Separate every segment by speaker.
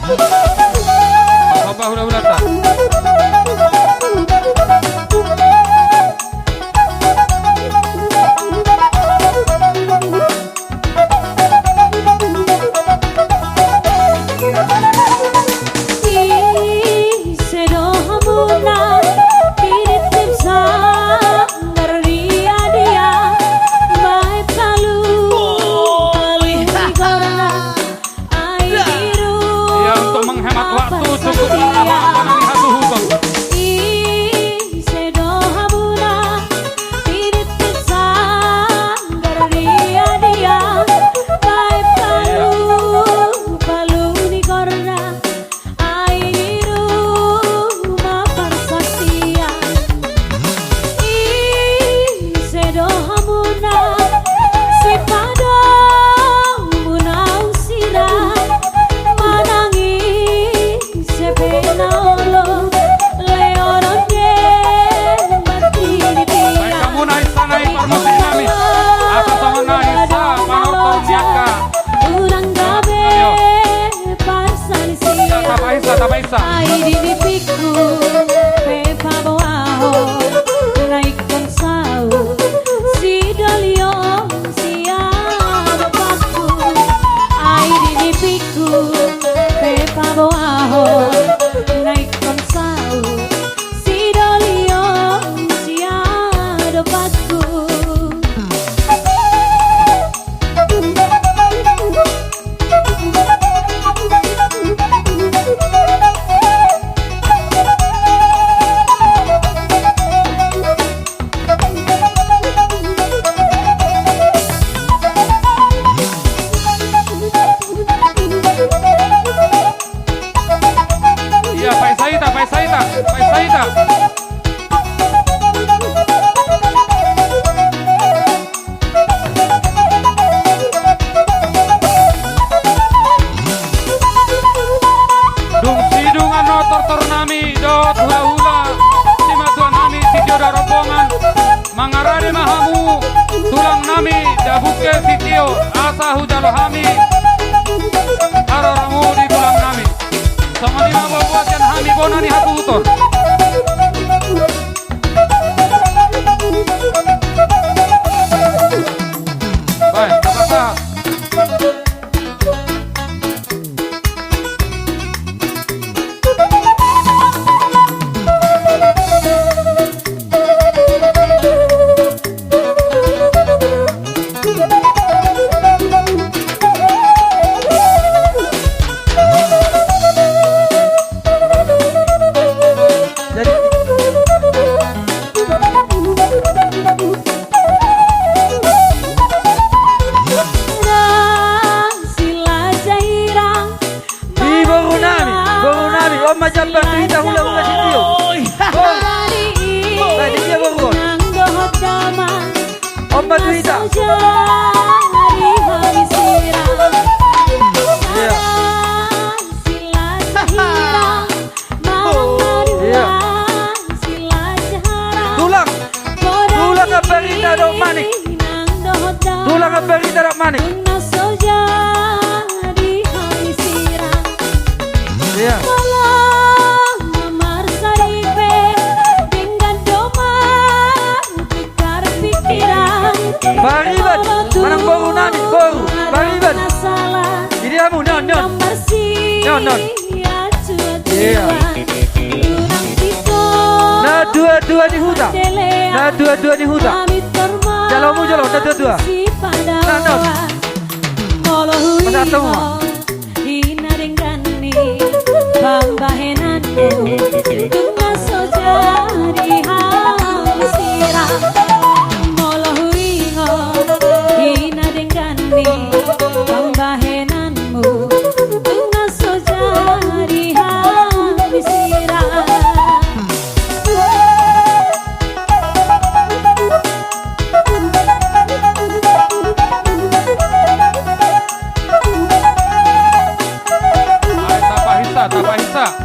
Speaker 1: Apa hula-hula tak? Mangarani mahamu tulang nami dabuke sitio asa hujalo hami aramu di tulang nami sama di mama buatkan hami bonani hatu utor baik apa Bariban, manang baru nami, baru Bariban. Ini kamu, non. Iya. Nah dua di hutan. Jalomu, nah dua. Nah, non. Masa temu. Tapa hisa.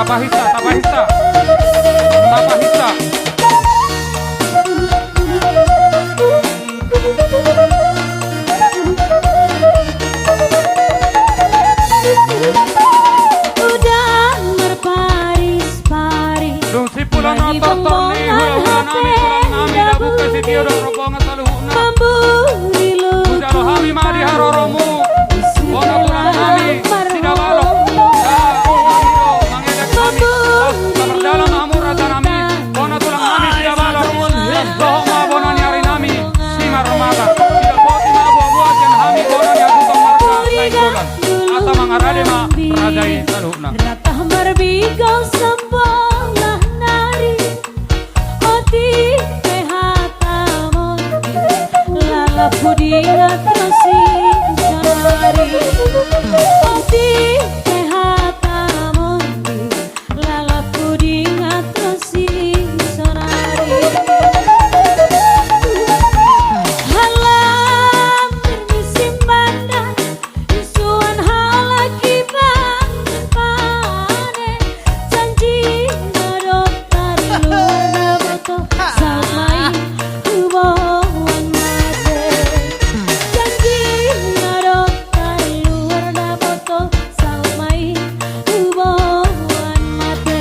Speaker 2: Tapahista, tapahista. Tapahista.
Speaker 3: Udah berparis-paris
Speaker 2: Dung si pulang nonton ni hula-hula nami pulang nami dabu kesitio dong rombongan saluhuna.
Speaker 3: memburi lu
Speaker 2: Ujalo hami madi haroromu. Bona pulang nami tidak balok. Mangedek kami. Kabardalam amur rata nami. Bona tulang nami tidak balok. Lohoma bona nyari nami. Simar mata. Tidak boti ma buah-buah jen hami bona nyagutong marga lain bulan. Ata mangarade ma radai saluhuna.
Speaker 3: ratah marbigau sambolah nari oti pehatamon lala pudinga trosi sanari oti pehatamon lala pudinga trosi sanari halam bermusim bandar isuan halaki pane janji nodot taru naboto samai hubungan mate janji nodot taru naboto samai hubungan mate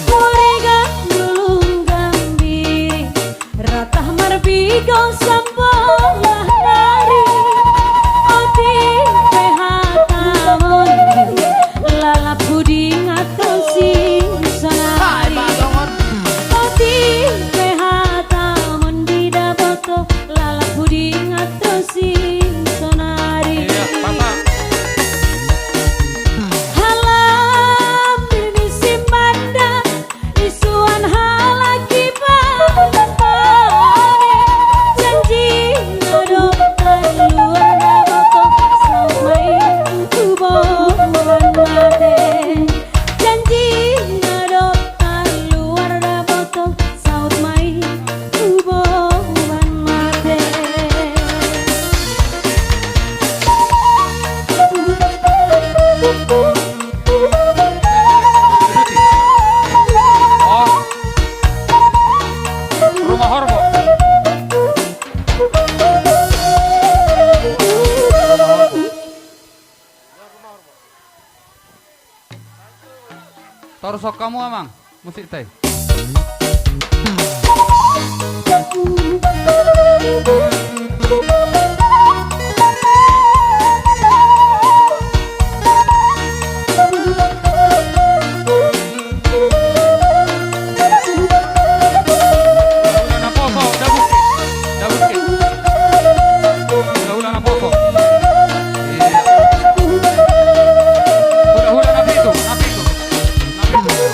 Speaker 3: Muriga dulung gambiri ratah marbigau sambolah nari oti pehatamon lala puding atosi sanari oti pehatamon didaboto lala puding atosi sanari
Speaker 2: Iya, papa.
Speaker 3: halam bermusim bandar isuan halaki pane janji nodot taluar naboto samai hubungan mate janji nodot taluar naboto samai hubungan mate
Speaker 2: Oh. Rumah Horbo. Torusok kamu amang musik teh. Hula na poso, dabuski. Dabuski. Hula na poso. Iya. Hula na pito, na pito. Na pito. Iya.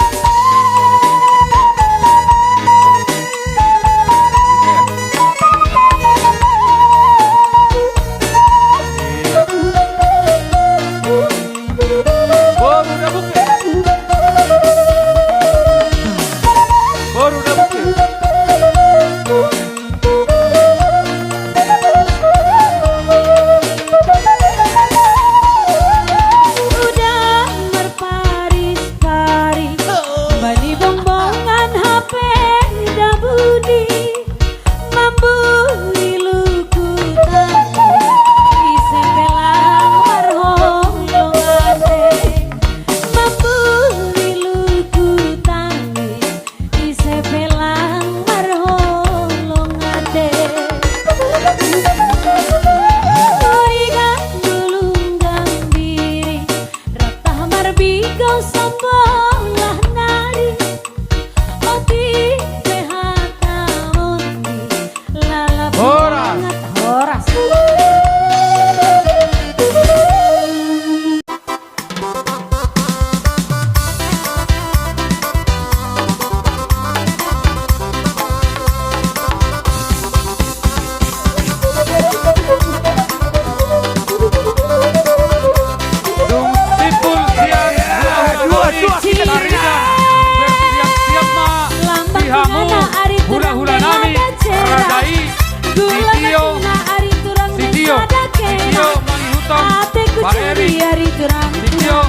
Speaker 2: Pak Eri,
Speaker 3: cari turang
Speaker 2: Ditio,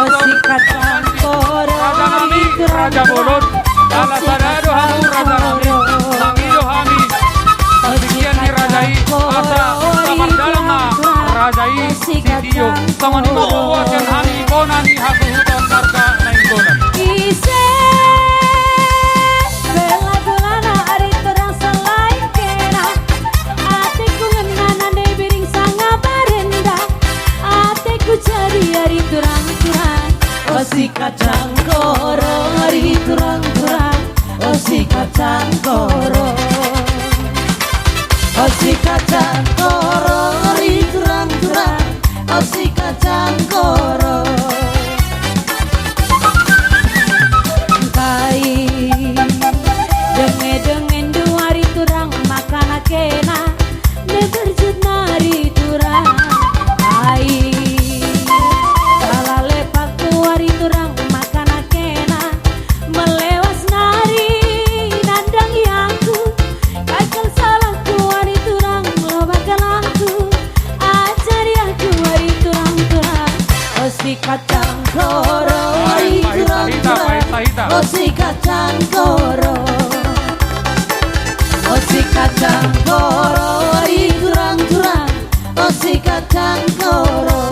Speaker 3: Osi kacang koro
Speaker 2: Raja Nami, Raja Bolon, Dala Sadado Hamu, Raja Nami, Sangido Hami, Sekian ni Rajai, Asa, Kamar Dalam na Rajai, Ditio, Sama ni Mabuakan Hami, Bonani, Haku Hutan, Marka, Nain Bonan.
Speaker 3: Ise bela bulana ari terang selain kena Atiku ngenana nebiring sanga barenda Atiku cari ari turang-turang Osi kacang koro ari turang-turang Osi kacang koro Osi kacang koro ari turang-turang Osi kacang koro Dengen dua hari turang makan kena ne berjut nari turang ai kala lepak hari turang makan kena melewas nari nandang yangku kakal salahku hari turang melobakan aku ajari aku hari turang osi kacang koro hari turang osi kacang koro Osi kacang koro, ari turang-turang Osi kacang koro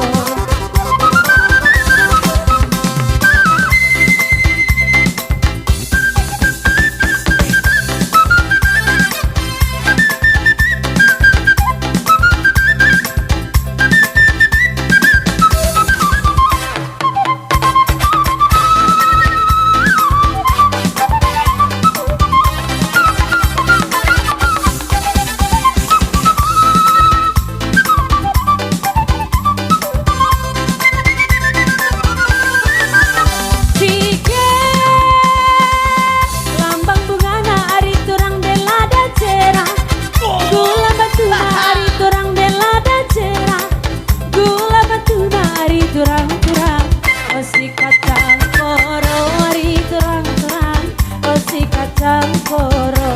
Speaker 3: turang-turang Osi kacang koro ari turang-turang Osi kacang koro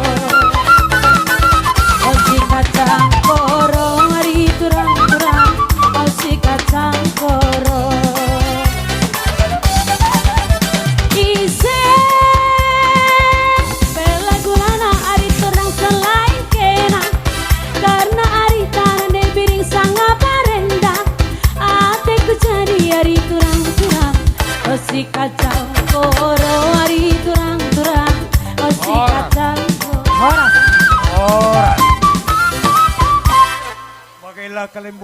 Speaker 3: Osi kacang koro ari turang-turang Osi kacang koro Ise bela gulana ari turang selain kena Karena ari tanah nebiring sanga barenda Atiku cari ari turang-turang Osi kacang koro ari turang-turang Osi kacang koro
Speaker 1: Horas. Bagailah kalian